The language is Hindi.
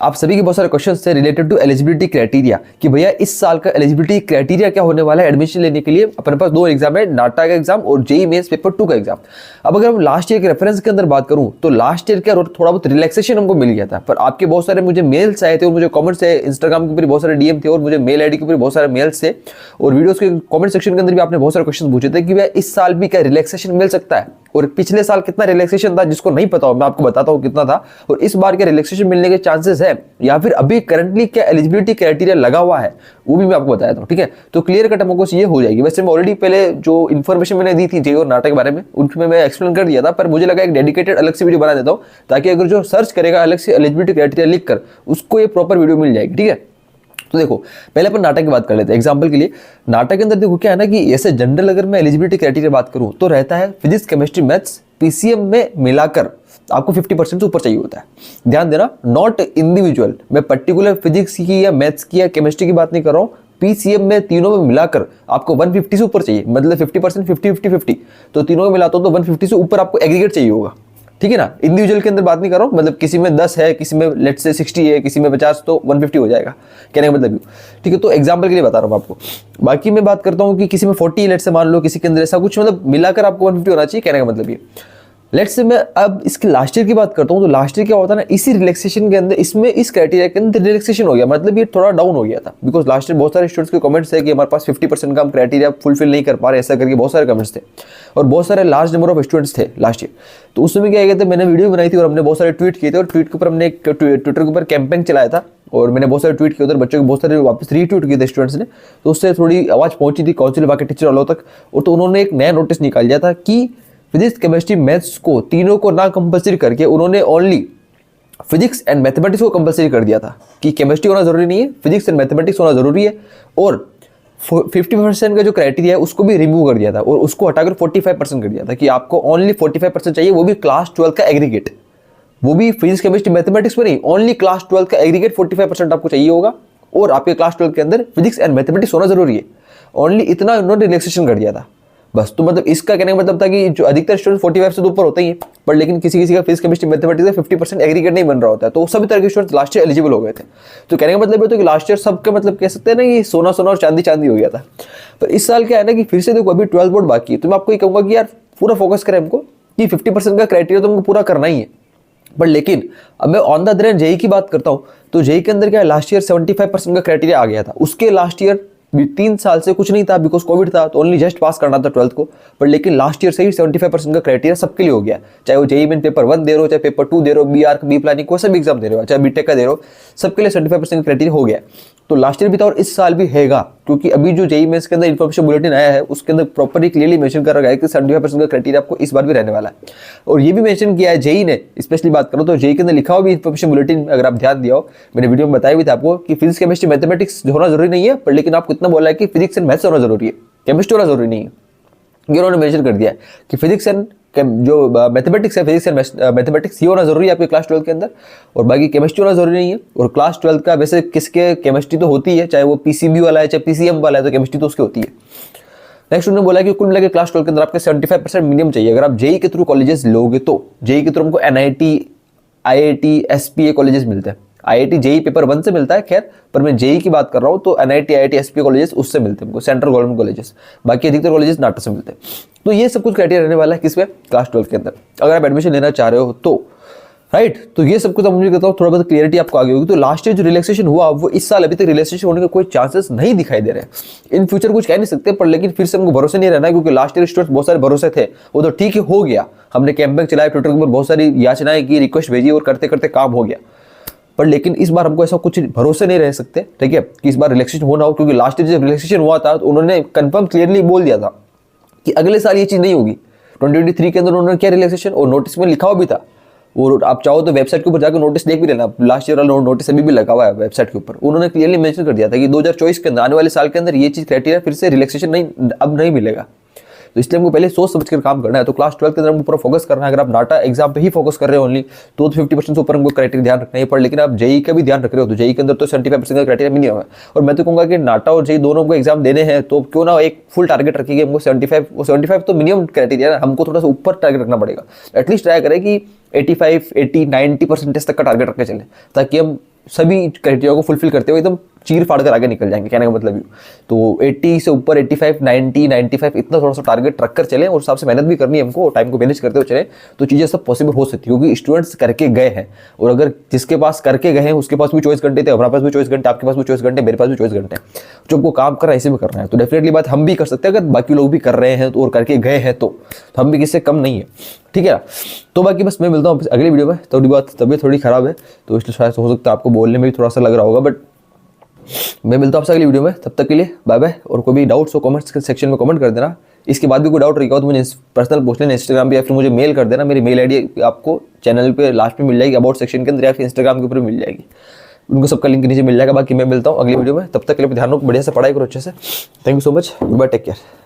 आप सभी के बहुत सारे क्वेश्चन थे रिलेटेड टू एलिजिबिलिटी क्राइटेरिया कि भैया इस साल का एलिजिबिलिटी क्राइटेरिया क्या होने वाला है एडमिशन लेने के लिए। अपने पास दो एग्जाम है, नाटा का एग्जाम और जेईई मेंस पेपर 2 का एग्जाम। अब अगर हम लास्ट ईयर के रेफरेंस के अंदर बात करूं तो लास्ट ईयर का थोड़ा बहुत रिलैक्सेशन हमको मिल गया था, पर आपके बहुत सारे मुझे मेल्स आए थे और मुझे कमेंट्स है, इंस्टाग्राम के ऊपर बहुत सारे डीएम थे और मुझे मेल आईडी के ऊपर बहुत सारे मेल्स थे और वीडियोस के कमेंट सेक्शन के अंदर भी आपने बहुत सारे क्वेश्चन पूछे थे कि भैया इस साल भी क्या रिलैक्सेशन मिल सकता है और पिछले साल कितना रिलैक्सेशन था। जिसको नहीं पता हो मैं आपको बताता हूं कितना था और इस बार क्या रिलैक्सेशन मिलने के चांसेस है या फिर अभी करंटली क्या एलिजिबिलिटी क्राइटेरिया लगा हुआ है वो भी मैं आपको बताया था। ठीक है, तो क्लियर कट हमको ये हो जाएगी। वैसे मैं ऑलरेडी पहले जो इन्फॉर्मेशन मैंने दी थी जेईई और नाटा के बारे में उनमें मैं एक्सप्लेन कर दिया था, पर मुझे लगा एक डेडिकेटेड अलग से वीडियो बना देता हूं ताकि अगर जो सर्च करेगा अलग से एलिजिबिलिटी क्राइटेरिया लिख कर उसको ये प्रॉपर वीडियो मिल जाएगी। ठीक है, तो देखो पहले अपन नाटक की बात कर लेते हैं। एग्जांपल के लिए नाटक के अंदर देखो क्या है ना कि ऐसे जनरल अगर मैं एलिजिबिलिटी क्राइटेरिया बात करूं तो रहता है फिजिक्स केमिस्ट्री मैथ्स पीसीएम में मिलाकर आपको 50% से ऊपर चाहिए होता है। ध्यान देना, नॉट इंडिविजुअल, मैं पर्टिकुलर फिजिक्स की या मैथ्स की या केमिस्ट्री की बात नहीं कर रहा हूं, पीसीएम में तीनों में मिलाकर आपको 150 से ऊपर चाहिए। मतलब 50% 50-50-50, तो तीनों में मिलाता हूं तो 150 से ऊपर आपको एग्रीगेट चाहिए होगा। ठीक है ना, इंडिविजुअल के अंदर बात नहीं कर रहा हूं, मतलब किसी में 10 है, किसी में लेट्स से 60 है, किसी में 50, तो 150 हो जाएगा, कहने का मतलब। ठीक है, तो एग्जांपल के लिए बता रहा हूं आपको। बाकी मैं बात करता हूं कि किसी में 40 लेट्स से मान लो, किसी के अंदर ऐसा कुछ, मतलब मिलाकर आपको 150 होना चाहिए, कहने का मतलब ये। लेट्स से मैं अब इसके लास्ट ईयर की बात करता हूं तो लास्ट ईयर क्या होता है ना, इसी रिलैक्सेशन के अंदर इसमें इस क्राइटेरिया के अंदर रिलैक्सेशन हो गया, मतलब ये थोड़ा डाउन हो गया था। बिकॉज लास्ट ईयर बहुत सारे स्टूडेंट्स के कमेंट्स है कि हमारे पास 50% का हम क्राइटेरिया फुलफिल नहीं कर पा रहे, ऐसा करके बहुत सारे कमेंट्स थे और बहुत सारे लार्ज नंबर ऑफ स्टूडेंट्स थे लास्ट ईयर। तो उस समय क्या किया था, मैंने वीडियो बनाई थी और हमने बहुत सारे ट्वीट किए थे और ट्वीट के ऊपर हमने एक ट्विटर के ऊपर कैंपेन चलाया था और मैंने बहुत सारे ट्वीट किए उधर, बच्चों के बहुत सारे वापस रीट्वीट किए थे स्टूडेंट्स ने, तो उससे थोड़ी आवाज पहुंची थी काउंसिल बाकी टीचर वालों तक। और तो उन्होंने एक नया नोटिस निकाल दिया था कि फिजिक्स केमिस्ट्री मैथ्स को तीनों को ना कंपलसरी करके उन्होंने ओनली फिजिक्स एंड मैथमेटिक्स को कंपलसरी कर दिया था कि केमिस्ट्री होना जरूरी नहीं है, फिजिक्स एंड मैथमेटिक्स होना जरूरी है। और 50% का जो क्राइटेरिया है उसको भी रिमूव कर दिया था और उसको हटाकर 45% कर दिया था कि आपको ओनली 45% चाहिए, वो भी क्लास 12 का एग्रीगेट, वो भी फिजिक्स केमिस्ट्री मैथमेटिक्स में नहीं, ओनली क्लास 12 का एग्रीगेट 45% आपको चाहिए होगा और आपके क्लास 12 के अंदर फिजिक्स एंड मैथमेटिक्स होना जरूरी है। ओनली इतना उन्होंने रिलैक्सेशन कर दिया था बस। तो मतलब इसका कहने का मतलब था कि जो अधिकतर स्टूडेंट 45 से तो ऊपर होते ही हैं, पर लेकिन किसी किसी का फिजिक्स केमिस्ट्री मैथमेटिक्स में 50% एग्रीगेट नहीं बन रहा होता है, तो सभी तरह के स्टूडेंट लास्ट ईयर एलिजिबल हो गए थे। तो कहने का मतलब ये तो कि लास्ट ईयर सबका मतलब कह सकते हैं ना कि सोना सोना और चांदी चांदी हो गया था। पर इस साल क्या है ना कि फिर से देखो अभी 12 बोर्ड बाकी है, तो मैं आपको ये कहूंगा कि यार पूरा फोकस करें हमको कि 50% का क्राइटेरिया तो हमको पूरा करना ही है। बट लेकिन अब मैं on the other hand JEE की बात करता हूं तो जेईई के अंदर क्या है, लास्ट ईयर 75% का क्राइटेरिया आ गया था। उसके लास्ट ईयर 3 साल से कुछ नहीं था बिकॉज कोविड था, तो ओनली जस्ट पास करना था 12th को। पर लेकिन लास्ट ईयर से ही 75% का क्राइटेरिया सबके लिए हो गया, चाहे वो जेईई मेन पेपर 1 दे रहे हो, चाहे पेपर 2 दे रहे हो, बी आर्क बी प्लानिंग कोई सा भी एग्जाम दे रहे हो, चाहे बीटेक का दे रहे हो, सबके लिए 75% का क्राइटेरिया हो गया। तो लास्ट ईयर भी था और इस साल भी हैगा, क्योंकि अभी जो जेईई मेंस के अंदर इन्फॉर्मेशन बुलेटिन आया है उसके अंदर प्रॉपरली क्लियरली मेंशन कर रखा है कि 75% का क्राइटेरिया आपको इस बार भी रहने वाला है। और ये भी मेंशन किया है जेईई ने, स्पेशली बात करो तो जेईई के अंदर लिखा हुआ भी इन्फॉर्मेशन बुलेटिन, अगर आप ध्यान दिया हो, मैंने वीडियो में बताया भी था आपको कि फिजिक्स केमिस्ट्री मैथमेटिक्स होना जरूरी नहीं है, पर लेकिन आपको इतना बोला है कि फिजिक्स एंड मैथ्स होना जरूरी है, केमिस्ट्री होना जरूरी नहीं है। ये उन्होंने मेंशन कर दिया है कि फिजिक्स एंड जो मैथमेटिक्स है, फिजिक्स एंड मैथमेटिक्स ये होना जरूरी है आपके क्लास 12 के अंदर, और बाकी केमिस्ट्री होना जरूरी नहीं है। और क्लास 12 का वैसे किसके केमिस्ट्री तो होती है, चाहे वो पीसीबी वाला है चाहे पीसीएम वाला है, तो केमिस्ट्री तो उसकी होती है। नेक्स्ट उन्होंने बोला कि कुल मिला के क्लास 12 के अंदर आपके 75% मिनिमम चाहिए अगर आप जेईई के थ्रू कॉलेजेस लोगे तो। जेईई के थ्रू हमको एनआईटी, आईआईटी, एसपीए कॉलेजेस मिलते हैं। आईआईटी जेईई पेपर 1 से मिलता है खैर, पर मैं जेईई की बात कर रहा हूँ तो एनआईटी, आईआईटी, एसपीए कॉलेजेस उससे मिलते हैं हमको, सेंट्रल गवर्नमेंट कॉलेजेस। बाकी अधिकतर कॉलेजेस नाटा से मिलते हैं। तो ये सब कुछ क्राइटेरिया रहने वाला है किसमें, क्लास 12 के अंदर, अगर आप एडमिशन लेना चाह रहे हो तो। राइट, तो ये सब कुछ मुझे कहता हूँ थोड़ा बहुत क्लियरिटी आपको आगे होगी। तो लास्ट ईयर जो रिलैक्सेशन हुआ वो इस साल अभी तक रिलैक्सेशन होने के कोई चांसेस नहीं दिखाई दे रहे। इन फ्यूचर कुछ कह नहीं सकते, पर लेकिन फिर से हमको भरोसा नहीं रहना है, क्योंकि लास्ट ईयर स्टूडेंट्स बहुत सारे भरोसे थे, वो तो ठीक है हो गया, हमने कैंपेन चलाया, ट्विटर के ऊपर बहुत सारी याचनाएं की, रिक्वेस्ट भेजी और करते करते काम हो गया। पर लेकिन इस बार हमको ऐसा कुछ भरोसे नहीं रह सकते, ठीक है, कि इस बार रिलैक्सेशन होना हो, क्योंकि लास्ट ईयर जब रिलैक्सेशन हुआ था तो उन्होंने कंफर्म क्लियरली बोल दिया था कि अगले साल ये चीज नहीं होगी। 2023 के अंदर उन्होंने क्या रिलैक्सेशन, और नोटिस में लिखा हुआ भी था, और आप चाहो तो वेबसाइट के ऊपर जाकर नोटिस देख भी लेना, लास्ट ईयर वाला नोटिस अभी भी लगा हुआ है वेबसाइट के ऊपर। उन्होंने क्लियरली मेंशन कर दिया था कि 2024 के अंदर, आने वाले साल के अंदर ये चीज क्राइटेरिया फिर से रिलैक्सेशन नहीं, अब नहीं मिलेगा। तो इसलिए हमको पहले सोच समझ कर काम करना है। तो क्लास 12 के अंदर हमको पूरा फोकस करना है। अगर आप नाटा एग्जाम पे ही फोकस कर रहे हो ओनली, तो 50% से ऊपर हमको क्राइटेरिया ध्यान रखना है। पर लेकिन आप जेईई का भी ध्यान रख रहे हो तो जेईई के अंदर तो 75% का क्राइटेरिया मिनिमम है। और मैं तो कहूँगा कि नाटा और जेईई दोनों को एग्जाम देने हैं तो क्यों ना एक फुल टारगेट रखिए हमको 75 तो मिनिमम क्राइटेरिया है, हमको थोड़ा सा ऊपर टारगेट रखना पड़ेगा। एटलीस्ट ट्राई करें कि 85, 80, 90% तक का टारगेट रख के चले, ताकि हम सभी क्राइटेरिया को फुलफिल करते हुए एकदम चीर फाड़ कर आगे निकल जाएंगे, कहने का मतलब ये। तो 80 से ऊपर 85, 90, 95 इतना थोड़ा सा टारगेट रख कर चलें और हिसाब से मेहनत भी करनी है हमको, टाइम को मैनेज करते हुए चलें, तो चीज़ें सब पॉसिबल हो सकती है, क्योंकि स्टूडेंट्स करके गए हैं। और अगर जिसके पास करके गए हैं उसके पास भी 24 घंटे थे, हमारे पास भी 24 घंटे, आपके पास भी 24 घंटे, मेरे पास भी 24 घंटे, जो हमको काम कर रहा है ऐसे भी कर रहे हैं, तो डेफिनेटली बात हम भी कर सकते हैं। अगर बाकी लोग भी कर रहे हैं तो और करके गए हैं तो हम भी किससे कम नहीं है, ठीक है। तो बाकी बस मैं मिलता हूँ अगली वीडियो में। थोड़ी बात तबीयत थोड़ी खराब है तो इसलिए शायद हो सकता है आपको बोलने में भी थोड़ा सा लग रहा होगा, बट मैं मिलता हूँ आपसे अगली वीडियो में। तब तक के लिए बाय बाय। और कोई भी डाउट्स हो कमेंट्स सेक्शन में कमेंट कर देना। इसके बाद भी कोई डाउट रहेगा तो मुझे पर्सनल पूछ लेना इंस्टाग्राम पे, या फिर मुझे मेल कर देना। मेरी मेल आईडी आपको चैनल पे लास्ट में मिल जाएगी, अबाउट सेक्शन के अंदर, या फिर इंस्टाग्राम के ऊपर मिल जाएगी। उनको सबका लिंक नीचे मिल जाएगा। बाकी मैं मिलता हूँ अगली वीडियो में। तब तक के लिए ध्यान रखो, बढ़िया से पढ़ाई करो अच्छे से। Thank you so much, bye, take care.